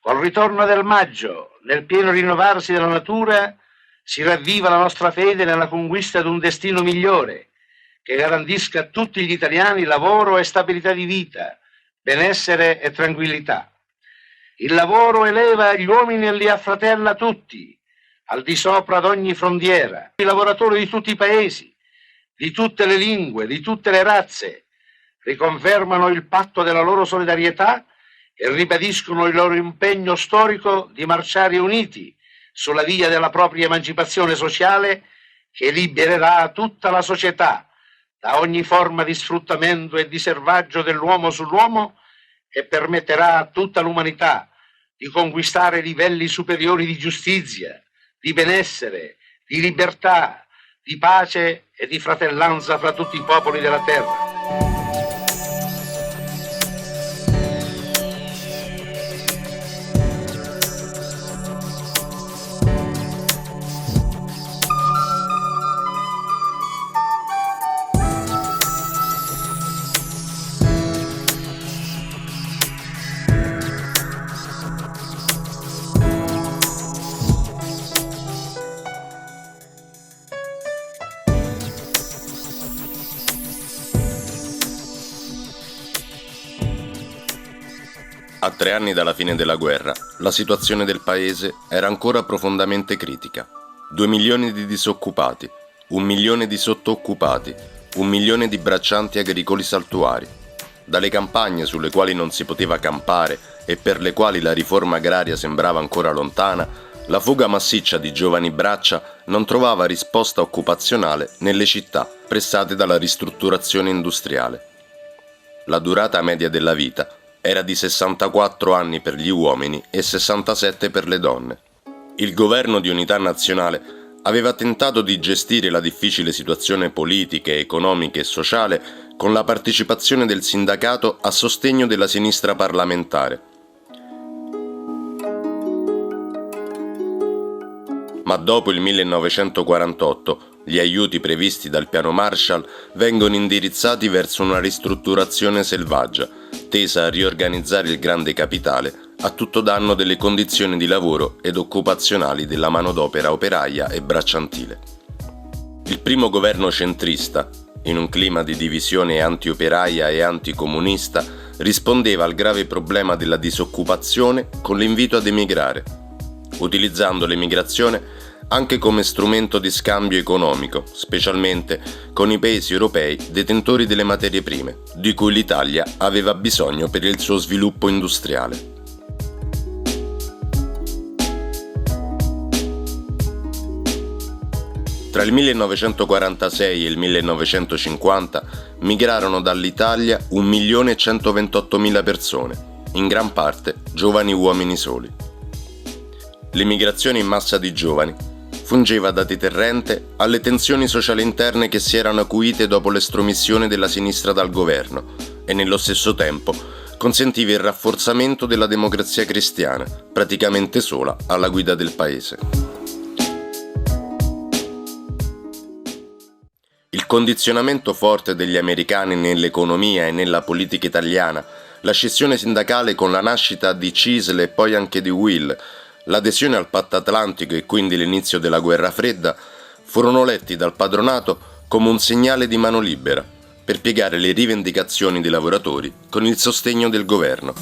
Col ritorno del maggio, nel pieno rinnovarsi della natura, si ravviva la nostra fede nella conquista di un destino migliore, che garantisca a tutti gli italiani lavoro e stabilità di vita, benessere e tranquillità. Il lavoro eleva gli uomini e li affratella tutti, al di sopra di ogni frontiera. I lavoratori di tutti i paesi, di tutte le lingue, di tutte le razze, riconfermano il patto della loro solidarietà e ribadiscono il loro impegno storico di marciare uniti sulla via della propria emancipazione sociale che libererà tutta la società da ogni forma di sfruttamento e di servaggio dell'uomo sull'uomo e permetterà a tutta l'umanità di conquistare livelli superiori di giustizia, di benessere, di libertà, di pace e di fratellanza fra tutti i popoli della terra. A 3 anni dalla fine della guerra, la situazione del paese era ancora profondamente critica. 2 milioni di disoccupati, 1 milione di sottooccupati, 1 milione di braccianti agricoli saltuari. Dalle campagne sulle quali non si poteva campare e per le quali la riforma agraria sembrava ancora lontana, la fuga massiccia di giovani braccia non trovava risposta occupazionale nelle città pressate dalla ristrutturazione industriale. La durata media della vita era di 64 anni per gli uomini e 67 per le donne. Il governo di unità nazionale aveva tentato di gestire la difficile situazione politica, economica e sociale con la partecipazione del sindacato a sostegno della sinistra parlamentare. Ma dopo il 1948 gli aiuti previsti dal piano Marshall vengono indirizzati verso una ristrutturazione selvaggia, tesa a riorganizzare il grande capitale a tutto danno delle condizioni di lavoro ed occupazionali della manodopera operaia e bracciantile. Il primo governo centrista, in un clima di divisione anti-operaia e anticomunista, rispondeva al grave problema della disoccupazione con l'invito ad emigrare, utilizzando l'emigrazione anche come strumento di scambio economico, specialmente con i paesi europei detentori delle materie prime, di cui l'Italia aveva bisogno per il suo sviluppo industriale. Tra il 1946 e il 1950 migrarono dall'Italia 1.128.000 persone, in gran parte giovani uomini soli. L'emigrazione in massa di giovani fungeva da deterrente alle tensioni sociali interne che si erano acuite dopo l'estromissione della sinistra dal governo e nello stesso tempo consentiva il rafforzamento della democrazia cristiana, praticamente sola alla guida del paese. Il condizionamento forte degli americani nell'economia e nella politica italiana, la scissione sindacale con la nascita di CISL e poi anche di UIL, l'adesione al patto atlantico e quindi l'inizio della guerra fredda furono letti dal padronato come un segnale di mano libera per piegare le rivendicazioni dei lavoratori con il sostegno del governo.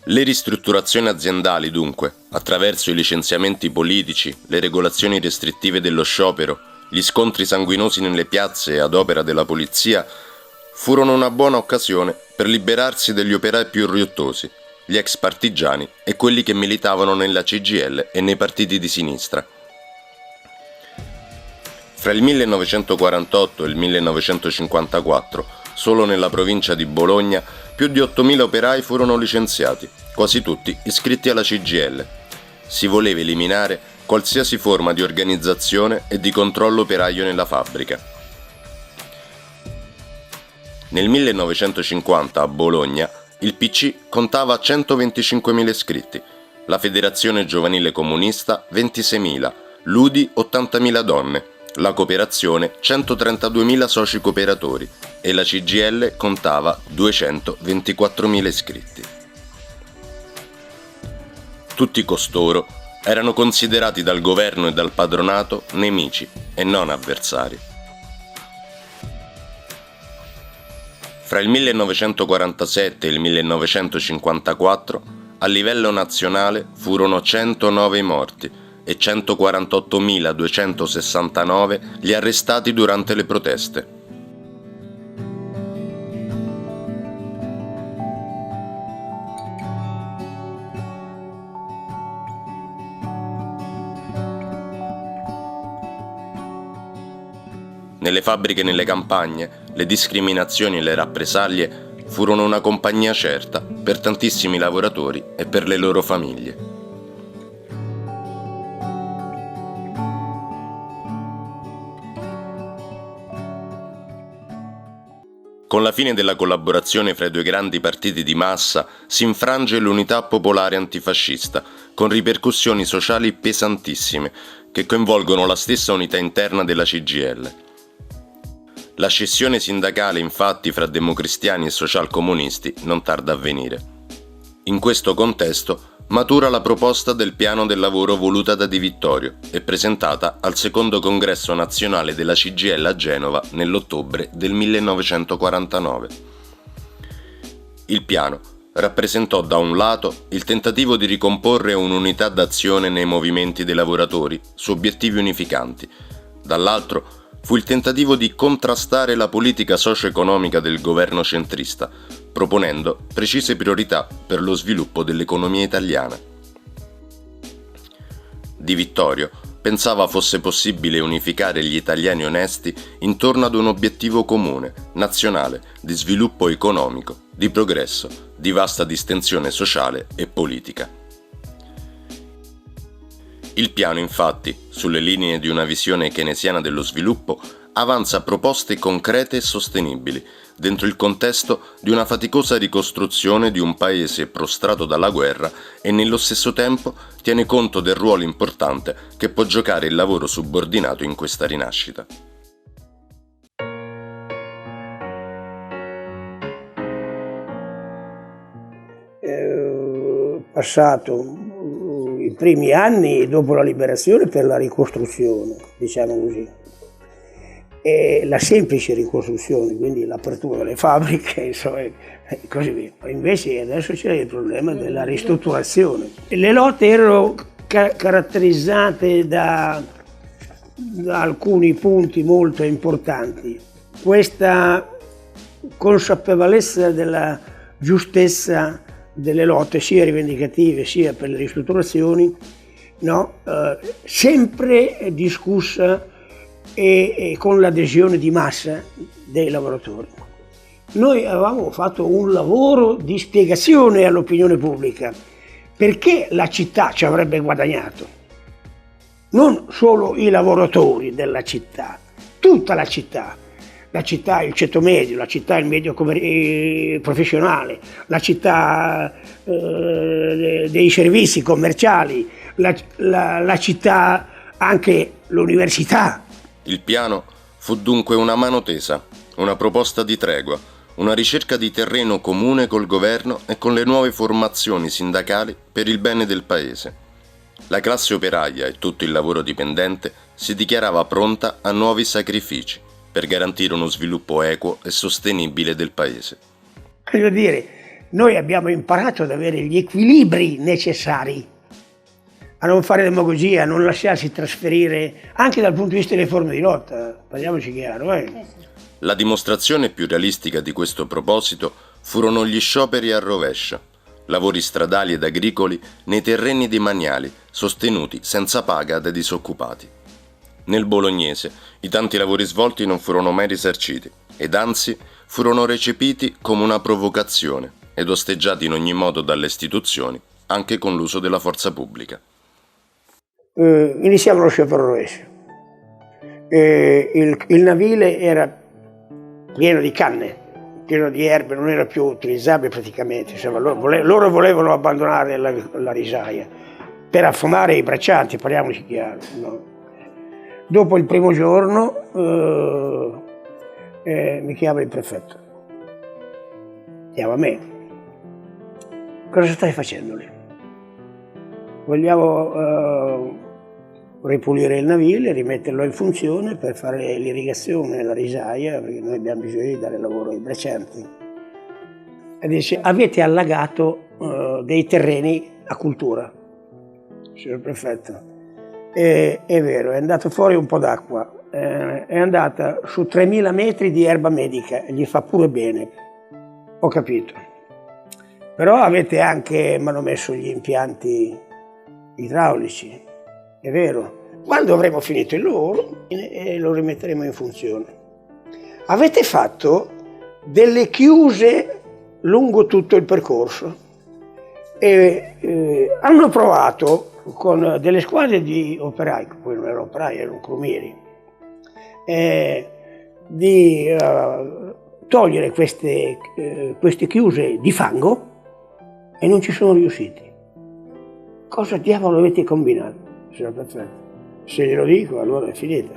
Le ristrutturazioni aziendali, dunque, attraverso i licenziamenti politici, le regolazioni restrittive dello sciopero, gli scontri sanguinosi nelle piazze ad opera della polizia, furono una buona occasione per liberarsi degli operai più riottosi, gli ex partigiani e quelli che militavano nella CGIL e nei partiti di sinistra. Fra il 1948 e il 1954, solo nella provincia di Bologna, più di 8.000 operai furono licenziati, quasi tutti iscritti alla CGIL. Si voleva eliminare qualsiasi forma di organizzazione e di controllo operaio nella fabbrica. Nel 1950 a Bologna il PC contava 125.000 iscritti, la Federazione Giovanile Comunista 26.000, l'UDI 80.000 donne, la Cooperazione 132.000 soci cooperatori, e la CGIL contava 224.000 iscritti. Tutti costoro erano considerati dal governo e dal padronato nemici e non avversari. Fra il 1947 e il 1954, a livello nazionale furono 109 i morti e 148.269 gli arrestati durante le proteste. Nelle fabbriche e nelle campagne, le discriminazioni e le rappresaglie furono una compagnia certa per tantissimi lavoratori e per le loro famiglie. Con la fine della collaborazione fra i due grandi partiti di massa si infrange l'unità popolare antifascista, con ripercussioni sociali pesantissime che coinvolgono la stessa unità interna della CGIL. La scissione sindacale, infatti, fra democristiani e socialcomunisti non tarda a venire. In questo contesto matura la proposta del piano del lavoro voluta da Di Vittorio e presentata al secondo congresso nazionale della CGIL a Genova nell'ottobre del 1949. Il piano rappresentò da un lato il tentativo di ricomporre un'unità d'azione nei movimenti dei lavoratori su obiettivi unificanti, dall'altro fu il tentativo di contrastare la politica socio-economica del governo centrista, proponendo precise priorità per lo sviluppo dell'economia italiana. Di Vittorio pensava fosse possibile unificare gli italiani onesti intorno ad un obiettivo comune, nazionale, di sviluppo economico, di progresso, di vasta distensione sociale e politica. Il piano, infatti, sulle linee di una visione keynesiana dello sviluppo, avanza proposte concrete e sostenibili, dentro il contesto di una faticosa ricostruzione di un paese prostrato dalla guerra e nello stesso tempo tiene conto del ruolo importante che può giocare il lavoro subordinato in questa rinascita. Passato i primi anni dopo la liberazione per la ricostruzione, diciamo così, e la semplice ricostruzione, quindi l'apertura delle fabbriche, insomma, e così via. Invece adesso c'è il problema della ristrutturazione. Le lotte erano caratterizzate da alcuni punti molto importanti. Questa consapevolezza della giustezza delle lotte, sia rivendicative sia per le ristrutturazioni, no? Sempre discussa e con l'adesione di massa dei lavoratori. Noi avevamo fatto un lavoro di spiegazione all'opinione pubblica perché la città ci avrebbe guadagnato, non solo i lavoratori della città, tutta la città, il ceto medio, la città, il medio professionale, la città dei servizi commerciali, la città, anche l'università. Il piano fu dunque una mano tesa, una proposta di tregua, una ricerca di terreno comune col governo e con le nuove formazioni sindacali per il bene del paese. La classe operaia e tutto il lavoro dipendente si dichiarava pronta a nuovi sacrifici per garantire uno sviluppo equo e sostenibile del paese. Voglio dire, noi abbiamo imparato ad avere gli equilibri necessari, a non fare demagogia, a non lasciarsi trasferire, anche dal punto di vista delle forme di lotta, parliamoci chiaro. La dimostrazione più realistica di questo proposito furono gli scioperi a rovescio, lavori stradali ed agricoli nei terreni demaniali, sostenuti senza paga dai disoccupati. Nel bolognese i tanti lavori svolti non furono mai risarciti ed anzi furono recepiti come una provocazione ed osteggiati in ogni modo dalle istituzioni, anche con l'uso della forza pubblica. Iniziamo lo sciopero rovescio. Il navile era pieno di canne, pieno di erbe, non era più utilizzabile praticamente. Insomma, loro volevano abbandonare la risaia per affamare i braccianti, parliamoci chiaro. No? Dopo il primo giorno mi chiama il prefetto, chiama me. Cosa stai facendo lì? Vogliamo ripulire il navile, rimetterlo in funzione per fare l'irrigazione, la risaia, perché noi abbiamo bisogno di dare lavoro ai braccianti. E dice, avete allagato dei terreni a cultura, signor prefetto. È vero, è andato fuori un po' d'acqua, è andata su 3000 metri di erba medica, e gli fa pure bene, ho capito. Però avete anche manomesso gli impianti idraulici, è vero. Quando avremo finito il lavoro lo rimetteremo in funzione. Avete fatto delle chiuse lungo tutto il percorso e hanno provato con delle squadre di operai, poi non erano operai, erano crumieri, di togliere queste chiuse di fango e non ci sono riusciti. Cosa diavolo avete combinato, signor prefetto? Se glielo dico, allora è finita.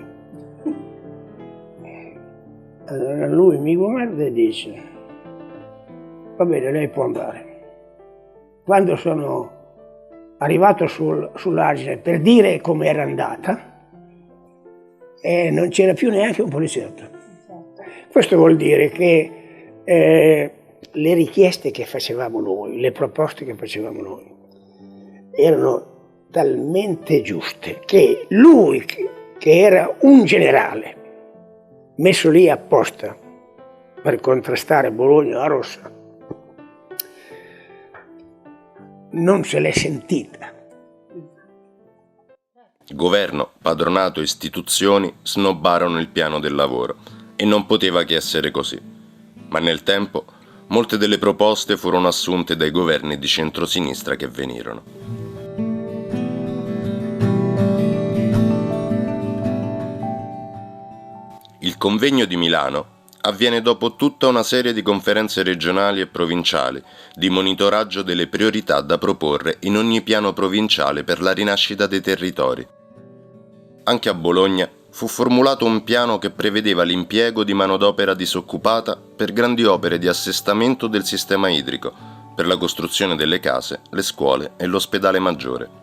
Allora lui mi guarda e dice, va bene, lei può andare. Quando sono arrivato sull'argine per dire come era andata, non c'era più neanche un poliziotto. Questo vuol dire che le richieste che facevamo noi, le proposte che facevamo noi, erano talmente giuste che lui, che era un generale, messo lì apposta per contrastare Bologna Rossa, non se l'è sentita. Governo, padronato e istituzioni snobbarono il piano del lavoro e non poteva che essere così. Ma nel tempo molte delle proposte furono assunte dai governi di centrosinistra che venirono. Il convegno di Milano avviene dopo tutta una serie di conferenze regionali e provinciali di monitoraggio delle priorità da proporre in ogni piano provinciale per la rinascita dei territori. Anche a Bologna fu formulato un piano che prevedeva l'impiego di manodopera disoccupata per grandi opere di assestamento del sistema idrico, per la costruzione delle case, le scuole e l'ospedale maggiore.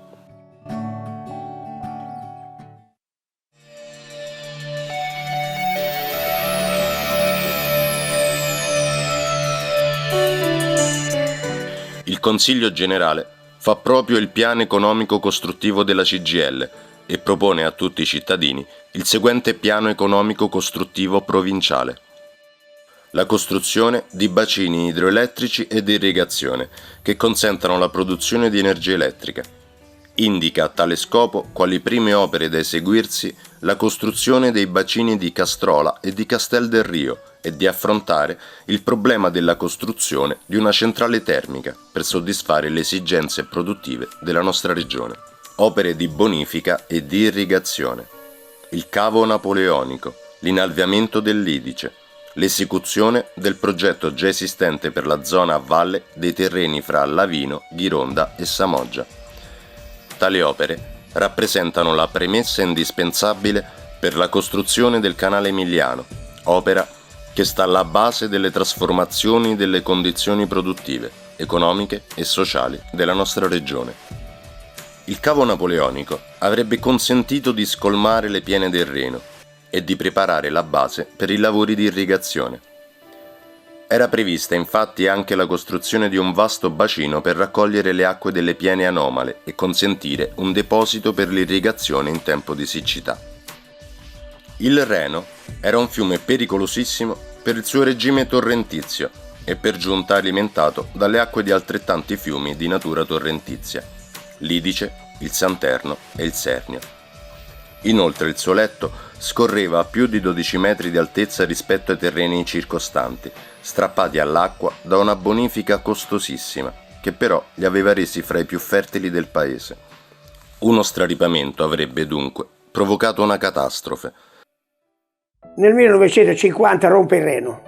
Il Consiglio Generale fa proprio il piano economico costruttivo della CGIL e propone a tutti i cittadini il seguente piano economico costruttivo provinciale. La costruzione di bacini idroelettrici ed irrigazione che consentano la produzione di energia elettrica. Indica a tale scopo, quali prime opere da eseguirsi, la costruzione dei bacini di Castrola e di Castel del Rio e di affrontare il problema della costruzione di una centrale termica per soddisfare le esigenze produttive della nostra regione. Opere di bonifica e di irrigazione. Il cavo napoleonico, l'inalveamento dell'Idice, l'esecuzione del progetto già esistente per la zona a valle dei terreni fra Lavino, Ghironda e Samoggia. Tali opere rappresentano la premessa indispensabile per la costruzione del canale emiliano, opera che sta alla base delle trasformazioni delle condizioni produttive, economiche e sociali della nostra regione. Il cavo napoleonico avrebbe consentito di scolmare le piene del Reno e di preparare la base per i lavori di irrigazione. Era prevista infatti anche la costruzione di un vasto bacino per raccogliere le acque delle piene anomale e consentire un deposito per l'irrigazione in tempo di siccità. Il Reno era un fiume pericolosissimo per il suo regime torrentizio e per giunta alimentato dalle acque di altrettanti fiumi di natura torrentizia, l'Idice, il Santerno e il Sernio. Inoltre il suo letto scorreva a più di 12 metri di altezza rispetto ai terreni circostanti, strappati all'acqua da una bonifica costosissima, che però li aveva resi fra i più fertili del paese. Uno straripamento avrebbe dunque provocato una catastrofe. Nel 1950 rompe il Reno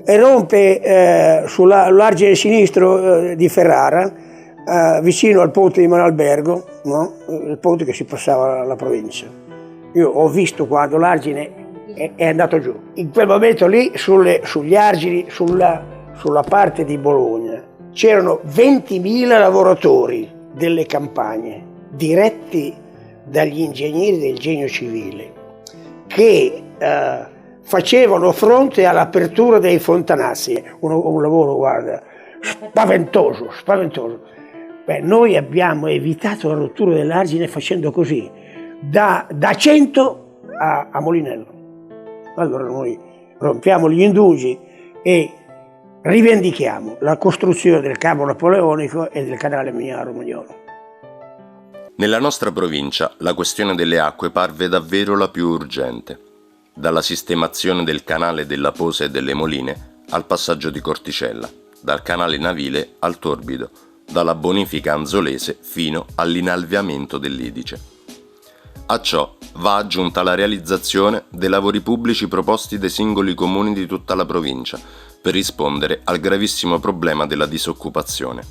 e rompe sull'argine sinistro di Ferrara, vicino al ponte di Manalbergo, no? Il ponte che si passava alla provincia. Io ho visto quando l'argine è andato giù. In quel momento lì, sugli argini, sulla parte di Bologna, c'erano 20.000 lavoratori delle campagne, diretti dagli ingegneri del genio civile, che facevano fronte all'apertura dei fontanazzi. Un lavoro, guarda, spaventoso. Beh, noi abbiamo evitato la rottura dell'argine facendo così, da Cento a Molinello. Allora noi rompiamo gli indugi e rivendichiamo la costruzione del cavo napoleonico e del canale Emiliano-Romagnolo. Nella nostra provincia la questione delle acque parve davvero la più urgente, dalla sistemazione del canale della Posa e delle Moline al passaggio di Corticella, dal canale navile al Torbido, dalla bonifica anzolese fino all'inalveamento dell'Idice. A ciò va aggiunta la realizzazione dei lavori pubblici proposti dai singoli comuni di tutta la provincia per rispondere al gravissimo problema della disoccupazione.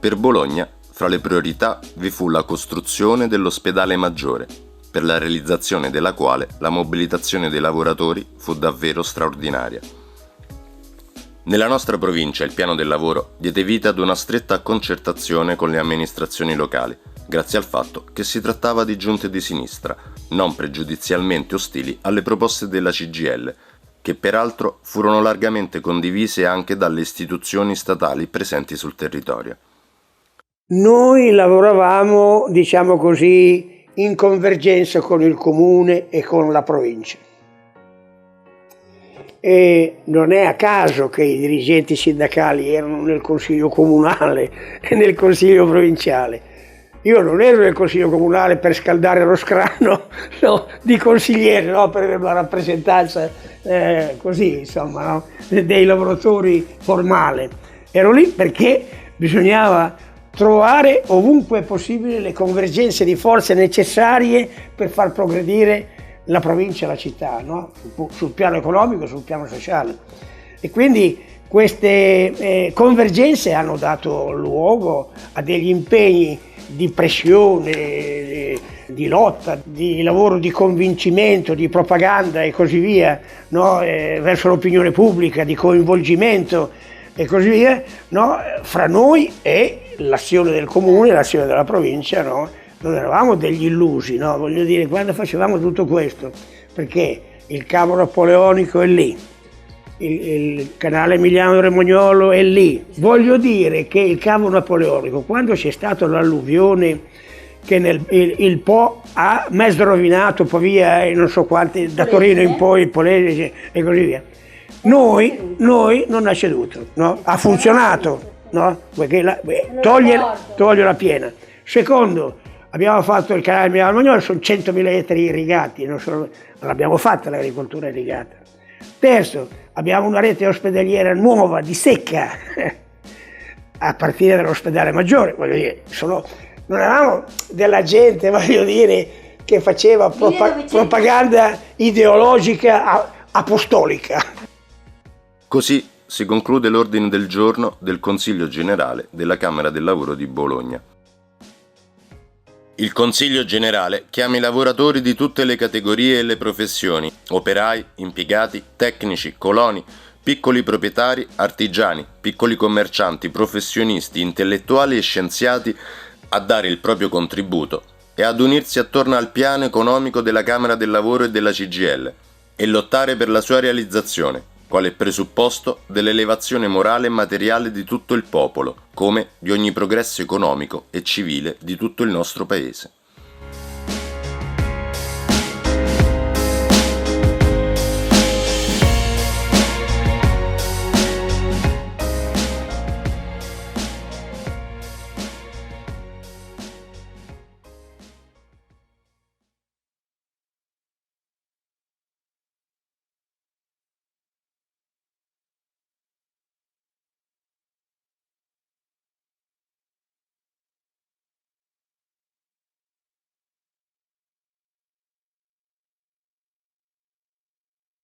Per Bologna, fra le priorità vi fu la costruzione dell'ospedale maggiore, per la realizzazione della quale la mobilitazione dei lavoratori fu davvero straordinaria. Nella nostra provincia il piano del lavoro diede vita ad una stretta concertazione con le amministrazioni locali, grazie al fatto che si trattava di giunte di sinistra, non pregiudizialmente ostili alle proposte della CGIL, che peraltro furono largamente condivise anche dalle istituzioni statali presenti sul territorio. Noi lavoravamo, diciamo così, in convergenza con il comune e con la provincia. E non è a caso che i dirigenti sindacali erano nel consiglio comunale e nel consiglio provinciale. Io non ero nel consiglio comunale per scaldare lo scranno, no, di consigliere, no, per la rappresentanza così, insomma, no, dei lavoratori formale. Ero lì perché bisognava trovare ovunque possibile le convergenze di forze necessarie per far progredire la provincia e la città, no? Sul piano economico e sul piano sociale. E quindi queste convergenze hanno dato luogo a degli impegni di pressione, di lotta, di lavoro di convincimento, di propaganda e così via, no? Verso l'opinione pubblica, di coinvolgimento e così via, no? Fra noi e l'azione del comune, l'azione della provincia, no? Non eravamo degli illusi, no? Voglio dire, quando facevamo tutto questo, perché il cavo napoleonico è lì, il canale Emiliano-Romagnolo è lì. Voglio dire che il cavo napoleonico, quando c'è stata l'alluvione che il Po ha mezzo rovinato, poi via non so quanti, da Torino in poi, il Polese e così via, noi non ha ceduto, no? Ha funzionato, no? Perché toglie la piena. Secondo, abbiamo fatto il canale Emiliano-Romagnolo, sono 100.000 ettari irrigati, non l'abbiamo fatta l'agricoltura irrigata. Terzo, abbiamo una rete ospedaliera nuova di secca, a partire dall'ospedale maggiore, voglio dire, non eravamo della gente, voglio dire, che faceva propaganda ideologica apostolica. Così si conclude l'ordine del giorno del Consiglio Generale della Camera del Lavoro di Bologna. Il Consiglio Generale chiama i lavoratori di tutte le categorie e le professioni, operai, impiegati, tecnici, coloni, piccoli proprietari, artigiani, piccoli commercianti, professionisti, intellettuali e scienziati a dare il proprio contributo e ad unirsi attorno al piano economico della Camera del Lavoro e della CGIL e lottare per la sua realizzazione, quale presupposto dell'elevazione morale e materiale di tutto il popolo, come di ogni progresso economico e civile di tutto il nostro Paese.